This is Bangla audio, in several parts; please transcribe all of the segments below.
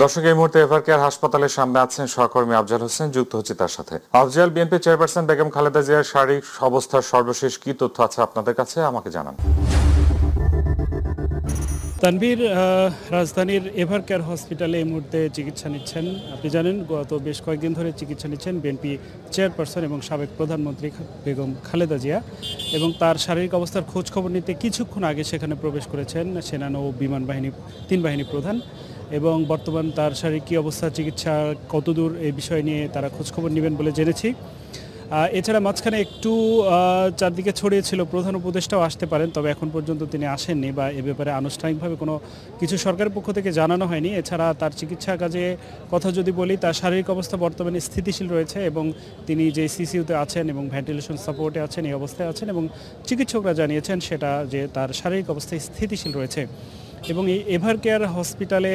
দর্শক, এই মুহূর্তে এভার কেয়ার হাসপাতালের সামনে আছেন সহকর্মী আফজাল হোসেন, যুক্ত হচ্ছে তার সাথে। আফজাল, বিএনপি চেয়ারপারসন বেগম খালেদা জিয়ার শারীরিক অবস্থার সর্বশেষ কি তথ্য আছে আপনাদের কাছে, আমাকে জানান। তানভীর, রাজধানীর এভার কেয়ার হসপিটালে এই মুহূর্তে চিকিৎসা নিচ্ছেন। আপনি জানেন, গত বেশ কয়েকদিন ধরে চিকিৎসা নিচ্ছেন বিএনপি চেয়ারপারসন এবং সাবেক প্রধানমন্ত্রী বেগম খালেদা জিয়া, এবং তার শারীরিক অবস্থার খোঁজ খবর নিতে কিছুক্ষণ আগে সেখানে প্রবেশ করেছেন সেনানো বিমান বাহিনী ৩ বাহিনী প্রধান, এবং বর্তমান তার শারীরিক কী অবস্থা, চিকিৎসা কতদূর, এই বিষয় নিয়ে তারা খোঁজখবর নেবেন বলে জেনেছি। এছাড়া মাঝখানে একটু চারদিকে ছড়িয়েছিল প্রধান উপদেষ্টাও আসতে পারেন, তবে এখন পর্যন্ত তিনি আসেননি বা এ ব্যাপারে আনুষ্ঠানিকভাবে কোনো কিছু সরকারের পক্ষ থেকে জানানো হয়নি। এছাড়া তার চিকিৎসা কাজে কথা যদি বলি, তার শারীরিক অবস্থা বর্তমানে স্থিতিশীল রয়েছে এবং তিনি যে সিসিইউতে আছেন এবং ভেন্টিলেশন সাপোর্টে আছেন, এই অবস্থায় আছেন, এবং চিকিৎসকরা জানিয়েছেন সেটা যে তার শারীরিক অবস্থায় স্থিতিশীল রয়েছে। এবং এই এভার কেয়ার হসপিটালে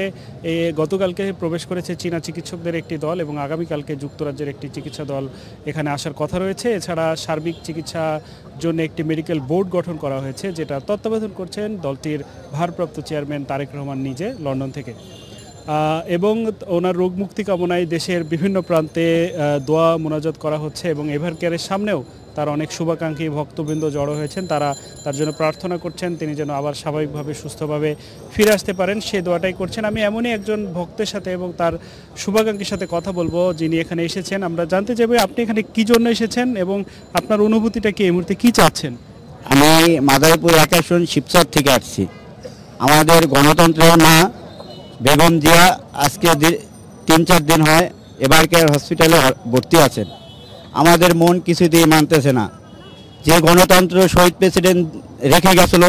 গতকালকে প্রবেশ করেছে চীনা চিকিৎসকদের একটি দল, এবং আগামীকালকে যুক্তরাজ্যের একটি চিকিৎসা দল এখানে আসার কথা রয়েছে। এছাড়া সার্বিক চিকিৎসার জন্য একটি মেডিকেল বোর্ড গঠন করা হয়েছে, যেটা তত্ত্বাবধান করছেন দলটির ভারপ্রাপ্ত চেয়ারম্যান তারেক রহমান নিজে লন্ডন থেকে। এবং ওনার রোগ মুক্তি কামনায় দেশের বিভিন্ন প্রান্তে দোয়া মোনাজাত করা হচ্ছে, এবং এভার কেয়ারের সামনেও তার অনেক শুভাকাঙ্ক্ষী ভক্তবৃন্দ জড়ো হয়েছেন। তারা তার জন্য প্রার্থনা করছেন তিনি যেন আবার স্বাভাবিকভাবে সুস্থভাবে ফিরে আসতে পারেন, সে দোয়াটাই করছেন। আমি এমনই একজন ভক্তের সাথে এবং তার শুভাকাঙ্ক্ষীর সাথে কথা বলবো যিনি এখানে এসেছেন। আমরা জানতে চাইব আপনি এখানে কী জন্য এসেছেন এবং আপনার অনুভূতিটা কি, এই মুহূর্তে কী চাচ্ছেন? আমি মাদারীপুর একাশন শিবচর থেকে আসছি। আমাদের গণতন্ত্র মা বেগম জিয়া আজকে ৩-৪ দিন হয় এভার কেয়ার হসপিটালে ভর্তি আছেন। আমাদের মন কিছুতেই মানতেছে না। যে গণতন্ত্র শহীদ প্রেসিডেন্ট রেখে গেছিল,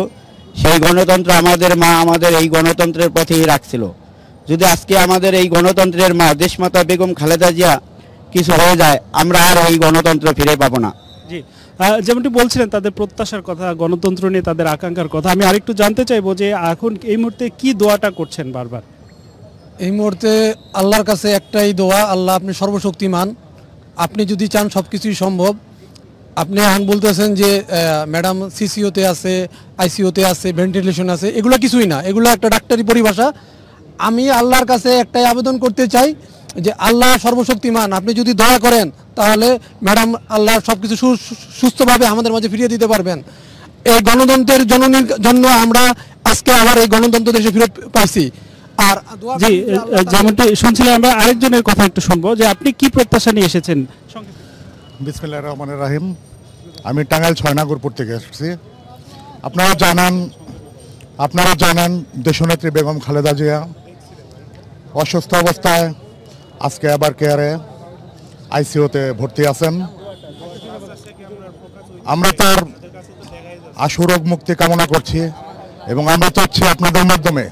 সেই গণতন্ত্র আমাদের মা আমাদের এই গণতন্ত্রের পথেই রাখছিল। যদি আজকে আমাদের এই গণতন্ত্রের মা দেশমাতা বেগম খালেদা জিয়া কিছু হয়ে যায়, আমরা আর এই গণতন্ত্র ফিরে পাবো না। জি, যেমনটি বলছিলেন তাদের প্রত্যাশার কথা, গণতন্ত্র নিয়ে তাদের আকাঙ্ক্ষার কথা, আমি আরেকটু জানতে চাইবো যে এখন এই মুহূর্তে কি দোয়াটা করছেন বারবার? এই মুহূর্তে আল্লাহর কাছে একটাই দোয়া, আল্লাহ আপনি সর্বশক্তিমান, আপনি যদি চান সব কিছুই সম্ভব। আপনি এখন বলতেছেন যে ম্যাডাম সিসিওতে আছে, আইসিওতে আছে, ভেন্টিলেশন আছে, এগুলো কিছুই না, এগুলো একটা ডাক্তারি পরিভাষা। আমি আল্লাহর কাছে একটাই আবেদন করতে চাই যে আল্লাহ সর্বশক্তিমান, আপনি যদি দয়া করেন তাহলে ম্যাডাম আল্লাহ সব কিছু সুস্থভাবে আমাদের মাঝে ফিরিয়ে দিতে পারবেন। এই গণতন্ত্রের জননীর জন্য আমরা আজকে আবার এই গণতন্ত্র দেশে ফিরত পাইছি। আর জি, যেমনটি শুনছিলাম, আমরা আরেকজনের কথা একটু শুনবো যে আপনি কি প্রত্যাশা নিয়ে এসেছেন। বিসমিল্লাহির রহমানির রহিম। আমি টাঙ্গাইল ৬ নাগরপুর থেকে এসেছি। আপনারা জানেন দেশনেত্রী বেগম খালেদা জিয়া অসুস্থ অবস্থায় আজকে এভার কেয়ারে আইসিইউতে ভর্তি আছেন। আমরা তার আশু রোগ মুক্তি কামনা করছি, এবং আমরা চাচ্ছি আপনাদের মাধ্যমে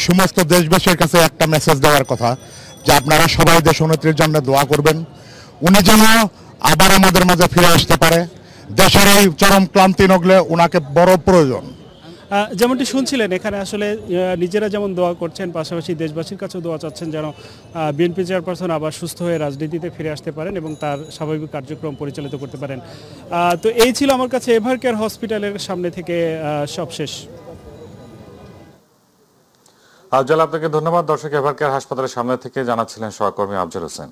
সমস্ত দেশবাসীর কাছে একটা মেসেজ দেওয়ার কথা যে আপনারা সবাই দেশনেত্রীর জন্য দোয়া করবেন, উনি যেন আবার আমাদের মাঝে ফিরে আসতে পারে। দেশের এই চরম ক্লান্তি নগলে ওনাকে বড় প্রয়োজন। যেমনটি শুনছিলেন, এখানে আসলে নিজেরা যেমন দোয়া করছেন, পাশাপাশি দেশবাসীর কাছেও দোয়া চাচ্ছেন যেন বিএনপি চেয়ারপারসন আবার সুস্থ হয়ে রাজনীতিতে ফিরে আসতে পারেন এবং তার স্বাভাবিক কার্যক্রম পরিচালিত করতে পারেন। তো এই ছিল আমার কাছে এভার কেয়ার হসপিটালের সামনে থেকে সবশেষ। আফজাল, আপনাকে ধন্যবাদ। দর্শক, এভার কেয়ার হাসপাতালের সামনে থেকে জানাচ্ছিলেন সহকর্মী আফজাল হোসেন।